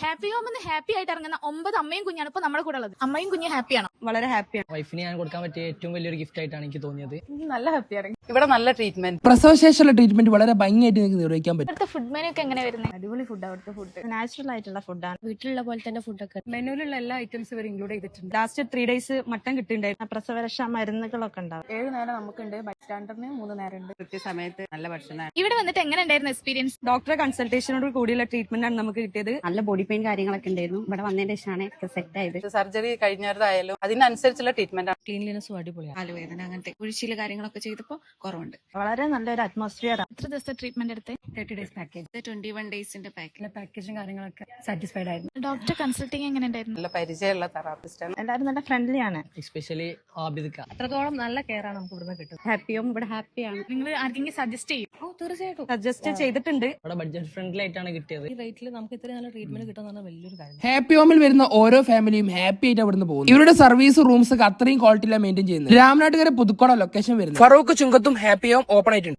Happy home എന്ന് happy ആയിട്ട് ഇറങ്ങുന്ന 9 അമ്മയും കുഞ്ഞാണ് ഇപ്പൊ നമ്മുടെ കൂടെ ഉള്ളത്. അമ്മയും കുഞ്ഞും ഹാപ്പിയാണ്, വളരെ ഹാപ്പിയാണ്. വൈഫിന് ഞാൻ കൊടുക്കാൻ പറ്റിയ ഏറ്റവും വലിയൊരു ഗിഫ്റ്റ് ആയിട്ടാണ് എനിക്ക് തോന്നിയത്. നല്ല ഹാപ്പിയാണ്. ഇവിടെ നല്ല ട്രീറ്റ്മെന്റ്, പ്രസവശേഷമുള്ള ട്രീറ്റ്മെന്റ് വളരെ ഭംഗിയായിട്ട് നിങ്ങൾക്ക് നിർവഹിക്കാൻ പറ്റും. ഇവിടുത്തെ ഫുഡ് മെനു ഒക്കെ എങ്ങനെ വരുന്നത്? അടിപൊളി ഫുഡ്. അവിടുത്തെ ഫുഡ് നാച്ചുറൽ ആയിട്ടുള്ള ഫുഡാണ്. വീട്ടിലുള്ള പോലെ തന്നെ ഫുഡൊക്കെ മെനുവിലുള്ള എല്ലാ ഐറ്റംസ് ഇവർ ഇൻക്ലൂഡ് ചെയ്തിട്ടുണ്ട്. ലാസ്റ്റ് 3 days മട്ടൻ കിട്ടിണ്ടായിരുന്നു. പ്രസവരക്ഷ മരുന്നുകളൊക്കെ ഉണ്ടാവും. 7 നേരം നമുക്കുണ്ട്. ബൈസ്റ്റാൻഡറിന് 3 നേരം ഉണ്ട്. കൃത്യസമയത്ത് നല്ല ഭക്ഷണമാണ്. ഇവിടെ വന്നിട്ട് എങ്ങനെ ഉണ്ടായിരുന്നു എക്സ്പീരിയൻസ്? ഡോക്ടറെ കൺസൾട്ടേഷനോട് കൂടിയുള്ള ട്രീറ്റ്മെന്റ് ആണ് നമുക്ക് കിട്ടിയത്. നല്ല ബോഡി പെയിൻ കാര്യങ്ങളൊക്കെ ഉണ്ടായിരുന്നു. ഇവിടെ വന്നതിന്റെ ശേഷമാണ് സെറ്റ് ആയത്. സർജറി കഴിഞ്ഞതായാലും അതിനനുസരിച്ചുള്ള ട്രീറ്റ്മെന്റ് ആണ്. ക്ലീൻലിനെസ്സും അടിപൊളിയാണ്. കാലുവേദന അങ്ങനത്തെ ഒഴിച്ചില് കാര്യങ്ങളൊക്കെ ചെയ്തപ്പോൾ കുറവുണ്ട്. വളരെ നല്ലൊരു അറ്റ്മോസ്ഫിയർ. എത്ര ദിവസത്തെ ട്രീറ്റ്മെന്റ് എടുത്ത്? 30 days പാക്കേജ്. 21 ഡേയ്സിന്റെ പാക്കേജ്. പാക്കേജും കാര്യങ്ങളൊക്കെ സാറ്റിസ്ഫൈഡ് ആയിരുന്നു. ഡോക്ടർ കൺസൾട്ടിങ് എങ്ങനെ ഉണ്ടായിരുന്നു? നല്ല പരിചയമുള്ള തെറാപ്പിസ്റ്റ് ആണ്. എല്ലാവരും നല്ല ഫ്രണ്ട്ലി ആണ്. എസ്പെഷ്യലി ആബിദ്ക്ക. അത്രത്തോളം നല്ല കെയർ ആണ് നമുക്ക് ഇവിടുന്ന് കിട്ടുന്നത്. ഹാപ്പിയും ഇവിടെ ഹാപ്പിയാണ്. നിങ്ങൾ ആർക്കെങ്കിലും സജസ്റ്റ് ചെയ്യും? തീർച്ചയായിട്ടും സജസ്റ്റ് ചെയ്തിട്ടുണ്ട്. ഇവിടെ ബഡ്ജറ്റ് ഫ്രണ്ട്ലി ആയിട്ടാണ് കിട്ടിയത്. ഈ റേറ്റിൽ നമുക്ക് ഇത്രയും നല്ല ട്രീറ്റ്മെന്റ് കിട്ടുന്ന വലിയൊരു കാര്യം. ഹാപ്പി ഹോമിൽ വരുന്ന ഓരോ ഫാമിലിയും ഹാപ്പി ആയിട്ട് അവിടുന്ന് പോകുന്നു. ഇവരുടെ സർവീസ് റൂംസ് ഒക്കെ അത്രയും ക്വാളിറ്റിയിലാണ് മെയിൻറ്റെയിൻ ചെയ്യുന്നത്. രാമനാട്ടുകര പുതുക്കോട ലൊക്കേഷൻ വരുന്നത്. ഫറൂഖ് ചുങ്കത്തും ഹാപ്പി ഹോം ഓപ്പൺ ആയിട്ടുണ്ട്.